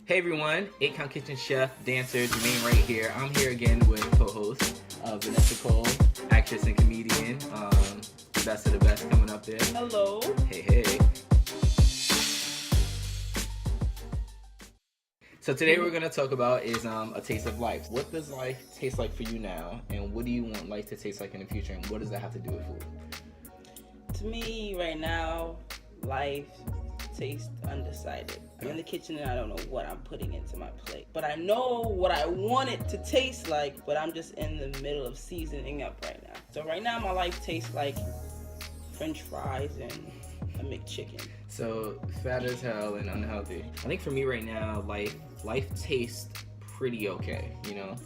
Hey everyone, 8 Count Kitchen chef, dancer, Jermaine Wright here. I'm here again with co-host Vanessa, actress and comedian. Best of the best coming up there. Hello. Hey. So today we're going to talk about is a taste of life. What does life taste like for you now, and what do you want life to taste like in the future, and what does that have to do with food? To me, right now, life tastes undecided. I'm in the kitchen and I don't know what I'm putting into my plate. But I know what I want it to taste like, but I'm just in the middle of seasoning up right now. So right now my life tastes like French fries and a McChicken. So fat as hell and unhealthy. I think for me right now, life tastes pretty okay, you know?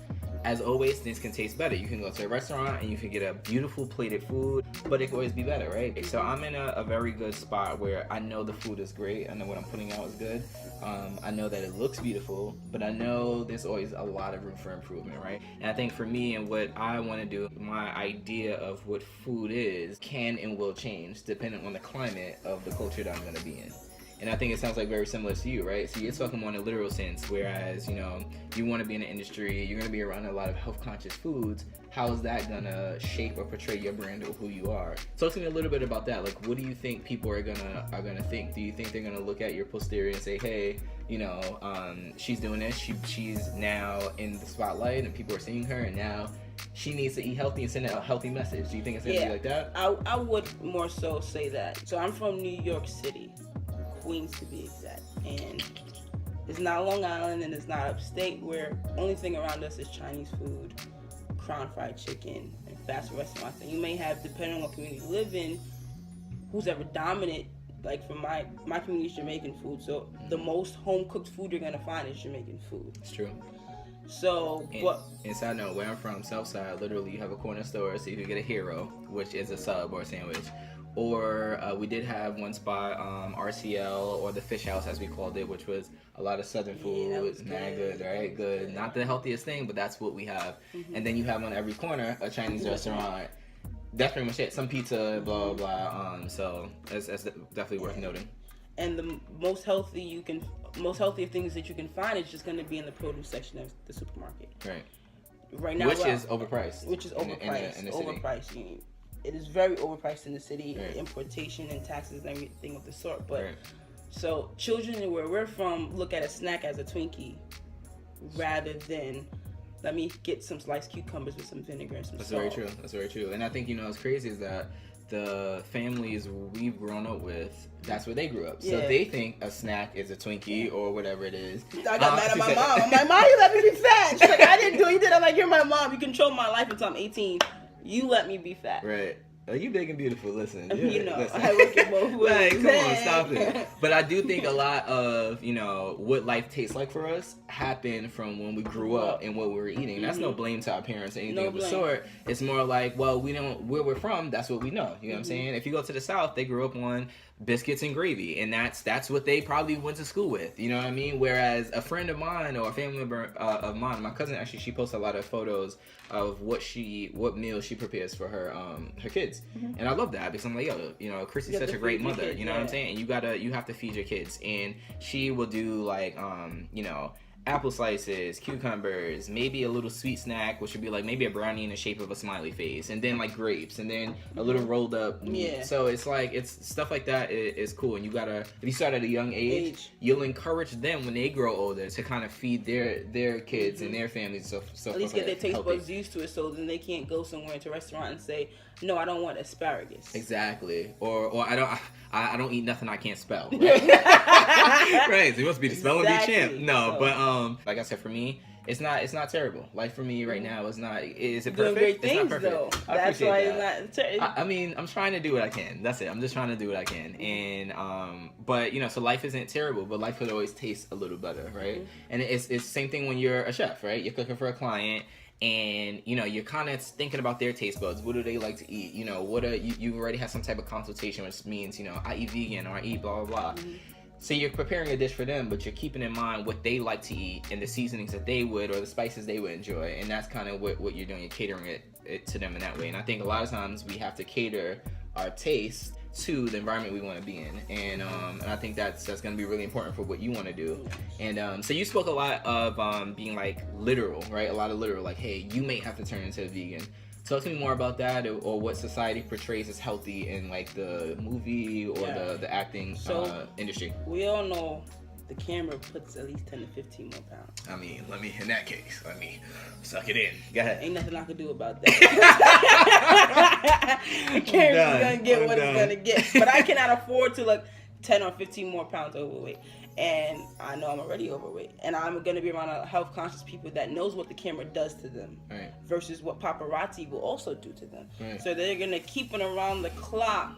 As always, things can taste better. You can go to a restaurant and you can get a beautiful plated food, but it can always be better, right? So I'm in a very good spot where I know the food is great. I know what I'm putting out is good. I know that it looks beautiful, but I know there's always a lot of room for improvement, right? And I think for me and what I want to do, my idea of what food is can and will change depending on the climate of the culture that I'm going to be in. And I think it sounds like very similar to you, right? So you're talking more in a literal sense, whereas, you know, you want to be in the industry, you're going to be around a lot of health-conscious foods. How is that going to shape or portray your brand or who you are? Talk to me a little bit about that. Like, what do you think people are gonna think? Do you think they're going to look at your posterior and say, hey, you know, she's doing this, she's now in the spotlight and people are seeing her, and now she needs to eat healthy and send a healthy message? Do you think it's going to be like that? I would more so say that. So I'm from New York City. Queens to be exact, and it's not Long Island and it's not upstate, where only thing around us is Chinese food, Crown Fried Chicken, and fast food restaurants. And you may have, depending on what community you live in, who's ever dominant. Like for my community is Jamaican food, so the most home cooked food you're gonna find is Jamaican food. It's true. So, and side note, where I'm from, Southside, literally you have a corner store, so you can get a hero, which is a sub or a sandwich. Or we did have one spot, RCL, or the Fish House as we called it, which was a lot of southern food. Yeah, was mad good, right? Good. Not the healthiest thing, but that's what we have. Mm-hmm. And then you have on every corner a Chinese restaurant. That's pretty much it. Some pizza, blah, blah. So that's definitely worth noting. And the most healthy things that you can find is just going to be in the produce section of the supermarket. Right. Right now, which is overpriced. Overpriced. It is very overpriced in the city, right. Importation and taxes and everything of the sort. But right. So children where we're from look at a snack as a Twinkie rather than let me get some sliced cucumbers with some vinegar and some That's salt. That's very true. And I think, you know, what's crazy is that the families we've grown up with, that's where they grew up. So they think a snack is a Twinkie or whatever it is. I got mad at my mom. I'm like, Mom, you let me be fat. She's like, I didn't do it. You did. I'm like, you're my mom. You control my life until I'm 18. You let me be fat. Right. You big and beautiful. Listen. You know, listen. I look at both ways. Like, come on, stop it. But I do think a lot of, you know, what life tastes like for us happened from when we grew up and what we were eating. That's no blame to our parents or anything of the sort. It's more like, well, we don't, where we're from, that's what we know. You know what I'm saying? If you go to the South, they grew up on biscuits and gravy, and that's what they probably went to school with. You know what I mean? Whereas a friend of mine or a family member of mine, my cousin, actually, she posts a lot of photos of what meals she prepares for her kids, and I love that because I'm like, yo, you know, Chrissy's such a great mother. Kids, you know what I'm saying? And you have to feed your kids, and she will do like you know, apple slices, cucumbers, maybe a little sweet snack, which would be like maybe a brownie in the shape of a smiley face, and then like grapes, and then a little rolled up meat. Yeah. So it's like, it's stuff like that is cool, and you gotta, if you start at a young age, you'll encourage them when they grow older to kind of feed their kids and their families. So at least get their taste buds used to it, so then they can't go somewhere into a restaurant and say, no, I don't want asparagus. Exactly. Or I don't eat nothing I can't spell. Right? Right. So you must be the spelling bee champ. No, so, but like I said, for me, it's not terrible. Life for me right now is not. Is it perfect? Great things, it's not perfect. Though. That's why it's not. I mean, I'm trying to do what I can. That's it. I'm just trying to do what I can. And but you know, so life isn't terrible, but life could always taste a little better, right? And it's the same thing when you're a chef, right? You're cooking for a client. And you know, you're kind of thinking about their taste buds. What do they like to eat? You know, you already have some type of consultation, which means, you know, I eat vegan or I eat blah blah blah. So you're preparing a dish for them, but you're keeping in mind what they like to eat and the seasonings that they would, or the spices they would enjoy. And that's kind of what you're doing. You're catering it to them in that way. And I think a lot of times we have to cater our taste to the environment we want to be in. And I think that's going to be really important for what you want to do. And so you spoke a lot of being like literal, right? A lot of literal, like, hey, you may have to turn into a vegan. Talk to me more about that, or what society portrays as healthy in like the movie or the acting industry. We all know the camera puts at least 10 to 15 more pounds. I mean, in that case, let me suck it in. Go ahead. Ain't nothing I can do about that. The camera's gonna get what it's gonna get. But I cannot afford to look 10 or 15 more pounds overweight. And I know I'm already overweight. And I'm gonna be around a health conscious people that knows what the camera does to them. Right. Versus what paparazzi will also do to them. Right. So they're gonna keep it around the clock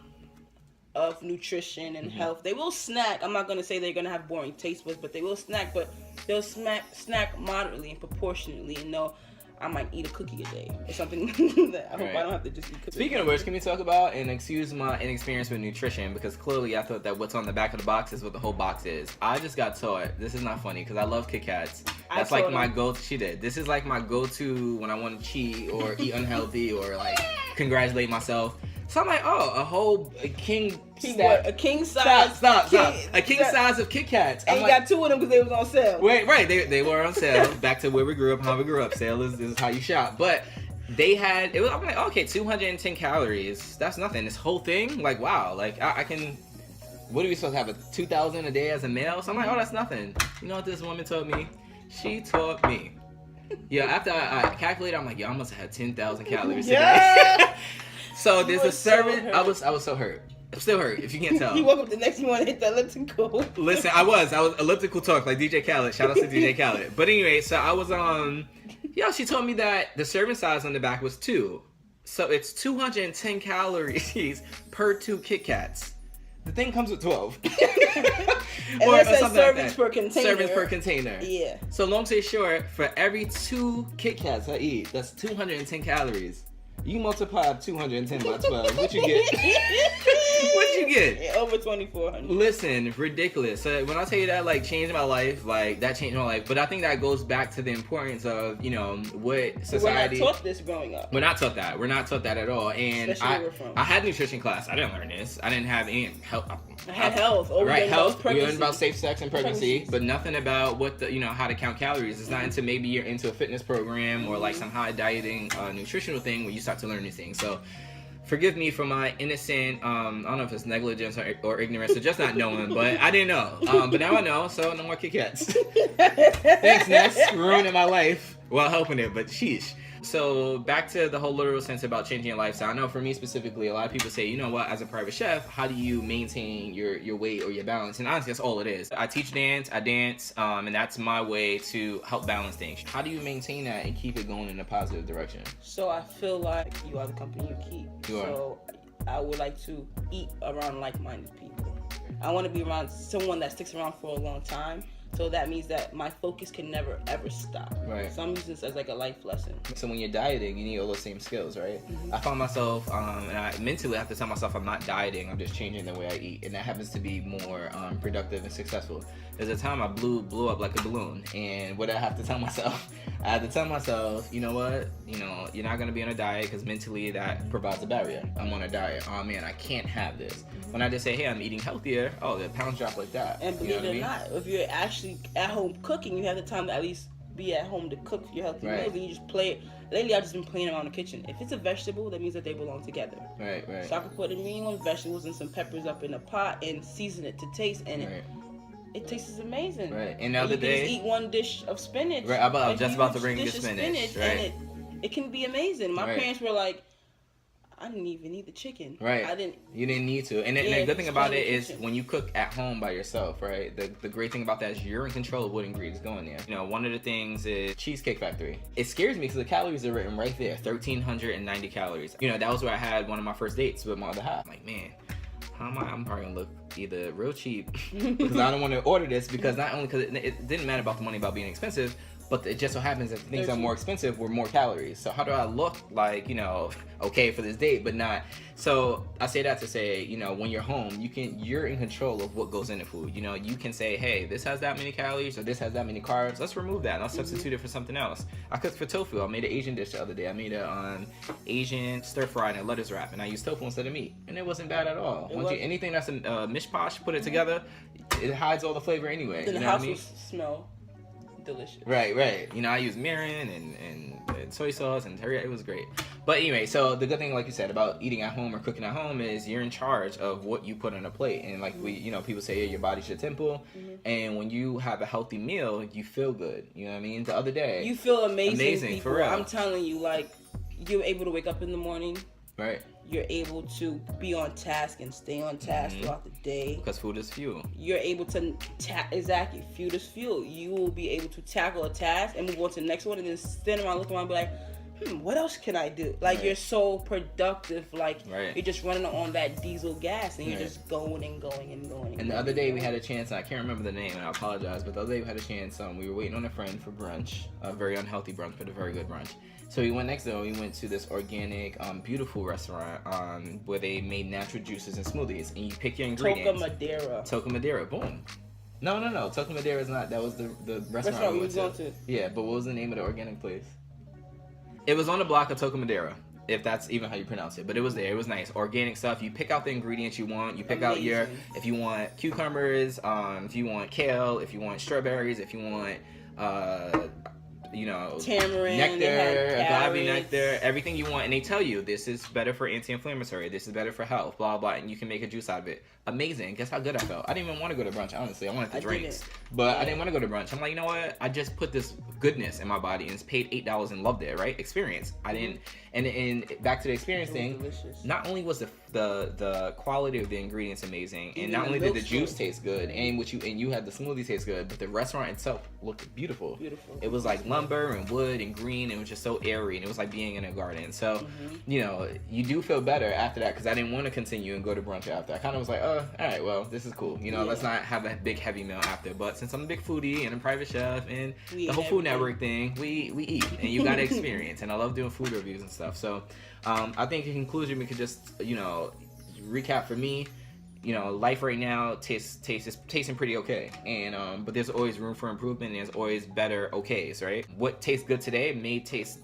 of nutrition and health. They will snack. I'm not going to say they're going to have boring taste buds, but they will snack, but they'll snack moderately and proportionately, and know I might eat a cookie a day or something. That I hope I don't have to just eat cookies. Speaking of which, can we talk about, and excuse my inexperience with nutrition, because clearly I thought that what's on the back of the box is what the whole box is. I just got taught, this is not funny because I love Kit Kats. That's like my go-to. She did. This is like my go-to when I want to cheat or eat unhealthy or like congratulate myself. So I'm like, a king size. Stop. A king size of Kit Kats. And you got two of them because they was on sale. Wait, right. They were on sale. Back to where we grew up, how we grew up. Sale is how you shop. But they had, I'm like, okay, 210 calories. That's nothing. This whole thing, like, wow. Like, I can, what are we supposed to have, a 2,000 a day as a male? So I'm like, oh, that's nothing. You know what this woman told me? She taught me. Yeah, after I calculated, I'm like, yo, I must have had 10,000 calories today. So there's a serving. I was so hurt. I'm still hurt, if you can't tell. You woke up the next, you want to hit the elliptical. Listen, I was elliptical talk like DJ Khaled. Shout out to DJ Khaled. But anyway, so I was she told me that the serving size on the back was 2. So it's 210 calories per 2 Kit Kats. The thing comes with 12. And it says servings per container. Servings per container. Yeah. So long story short, for every 2 Kit Kats I eat, that's 210 calories. You multiply 210 by 12. What you get? What you get? Yeah, over 2,400. Listen, ridiculous. So when I tell you that, like, changed my life, like, that changed my life. But I think that goes back to the importance of, you know, what society. We're not taught this growing up. We're not taught that. We're not taught that at all. And I had nutrition class. I didn't learn this. I didn't have any health. I had health. Health. We learned about safe sex and pregnancy, but nothing about what how to count calories. It's not until maybe you're into a fitness program or like some high dieting nutritional thing where you start to learn these things. So forgive me for my innocent, I don't know if it's negligence or ignorance or just not knowing, but I didn't know. But now I know, so no more Kit Kats. Thanks, Ness, ruining my life while helping it, but sheesh. So back to the whole literal sense about changing your lifestyle. I know for me specifically, a lot of people say, you know what, as a private chef, how do you maintain your weight or your balance? And honestly, that's all it is. I teach dance, and that's my way to help balance things. How do you maintain that and keep it going in a positive direction? So I feel like you are the company you keep. So I would like to eat around like-minded people. I want to be around someone that sticks around for a long time. So that means that my focus can never, ever stop. Right. So I'm using this as like a life lesson. So when you're dieting, you need all those same skills, right? Mm-hmm. I found myself, and I mentally have to tell myself I'm not dieting, I'm just changing the way I eat. And that happens to be more productive and successful. There's a time I blew up like a balloon. And what I have to tell myself, I have to tell myself, you know what? You know, you're not going to be on a diet because mentally that provides a barrier. I'm on a diet. Oh man, I can't have this. When I just say, hey, I'm eating healthier, oh, the pounds drop like that. And believe it or not, if you're actually at home cooking, you have the time to at least be at home to cook your healthy meals, and you just play it. Lately, I've just been playing around the kitchen. If it's a vegetable, that means that they belong together. Right. So I can put any one vegetables and some peppers up in a pot and season it to taste, and it tastes amazing. Right. And the other day, just eat one dish of spinach. Right. I was just about to bring the spinach. Right. And it can be amazing. My parents were like, I didn't even eat the chicken. Right. You didn't need to. And the good thing about it is when you cook at home by yourself, right? The great thing about that is you're in control of what ingredients go in there. You know, one of the things is Cheesecake Factory. It scares me because the calories are written right there, 1,390 calories. You know, that was where I had one of my first dates with my other half. I'm like, man, how am I'm probably gonna look either real cheap because I don't want to order this because not only because it didn't matter about the money about being expensive, but it just so happens that the things that are more expensive were more calories. So how do I look like, you know, okay for this date, but not? So I say that to say, you know, when you're home, you're in control of what goes into food. You know, you can say, hey, this has that many calories or this has that many carbs. Let's remove that and I'll substitute it for something else. I cooked for tofu. I made an Asian dish the other day. I made a Asian stir fry and a lettuce wrap, and I used tofu instead of meat, and it wasn't bad at all. Anything that's a mishposh, put it together, it hides all the flavor anyway. Then you the know house what I mean? will smell delicious. Right. You know, I use mirin and soy sauce and teriyaki. It was great. But anyway, so the good thing, like you said, about eating at home or cooking at home is you're in charge of what you put on a plate. And like people say, your body's your temple. And when you have a healthy meal, you feel good. You know what I mean? The other day, you feel amazing people. For real. I'm telling you, like, you're able to wake up in the morning. Right. You're able to be on task and stay on task throughout the day. Because food is fuel. You're able to, exactly, food is fuel. You will be able to tackle a task and move on to the next one and then stand around, look around and be like, what else can I do? Like, you're so productive. Like, you're just running on that diesel gas and you're just going and going and going. And the other day we had a chance, I can't remember the name and I apologize, but the other day we had a chance, we were waiting on a friend for brunch, a very unhealthy brunch, but a very good brunch. So we went next door, we went to this organic, beautiful restaurant where they made natural juices and smoothies, and you pick your ingredients. Toca Madera, boom. No, Toca Madera is not, that was the restaurant we went to. Yeah, but what was the name of the organic place? It was on the block of Toca Madera, if that's even how you pronounce it, but it was there. It was nice. Organic stuff. You pick out the ingredients you want. You pick out if you want cucumbers, if you want kale, if you want strawberries, if you want, tamarind, nectar, agave nectar, everything you want, and they tell you this is better for anti-inflammatory, this is better for health, blah blah, and you can make a juice out of it. Amazing. Guess how good I felt. I didn't even want to go to brunch, honestly. I wanted the drinks, but I didn't want to go to brunch. I'm like, you know what? I just put this goodness in my body and paid $8 and loved it, right? Experience. I didn't, and back to the experience thing. Delicious. Not only was the quality of the ingredients amazing, and not only did the juice taste good, and you had the smoothie taste good, but the restaurant itself looked beautiful. It was like lumber and wood and green, and it was just so airy, and it was like being in a garden. So, you do feel better after that, because I didn't want to continue and go to brunch after. I kind of was like, oh, all right, well, this is cool. Let's not have a big heavy meal after. But since I'm a big foodie and a private chef and the whole Food Network thing, we eat, and you got to experience. And I love doing food reviews and stuff. So, I think in conclusion, we could just, recap for me. Life right now is tasting pretty okay, and but there's always room for improvement. And there's always better okays, right? What tastes good today may taste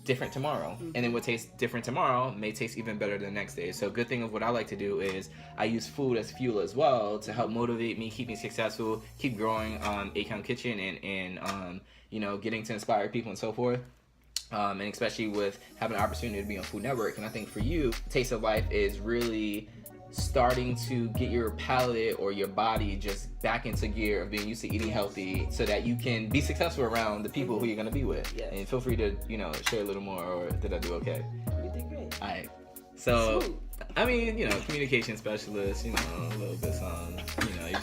different tomorrow, and then what tastes different tomorrow may taste even better the next day. So good thing of what I like to do is I use food as fuel as well to help motivate me, keep me successful, keep growing 8 Count Kitchen, and getting to inspire people and so forth. And especially with having an opportunity to be on Food Network. And I think for you, Taste of Life is really starting to get your palate or your body just back into gear of being used to eating healthy, so that you can be successful around the people who you're going to be with. And feel free to share a little more, or did I do okay? You did great. All right, so I mean, communication specialist, a little bit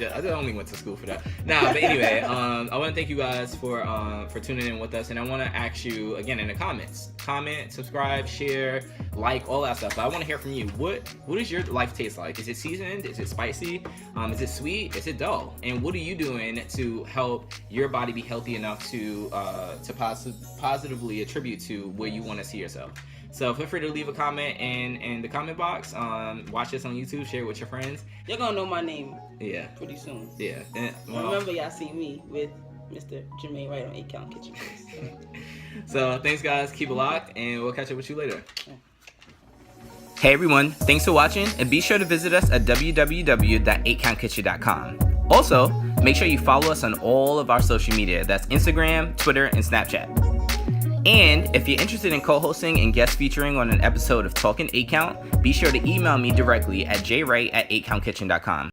I only went to school for that. But anyway, I want to thank you guys for tuning in with us, and I want to ask you again in the comments, comment, subscribe, share, like, all that stuff. But I want to hear from you. What does your life taste like? Is it seasoned? Is it spicy? Is it sweet? Is it dull? And what are you doing to help your body be healthy enough to positively attribute to where you want to see yourself? So feel free to leave a comment in the comment box. Watch this on YouTube. Share it with your friends. You're gonna know my name. Yeah. Pretty soon. Yeah. Remember, y'all see me with Mr. Jermaine Wright on 8 Count Kitchen. So thanks, guys. Keep it locked, and we'll catch up with you later. Hey everyone, thanks for watching, and be sure to visit us at www.8countkitchen.com. Also, make sure you follow us on all of our social media. That's Instagram, Twitter, and Snapchat. And if you're interested in co-hosting and guest featuring on an episode of Talkin' 8 Count, be sure to email me directly at jwright@8countkitchen.com.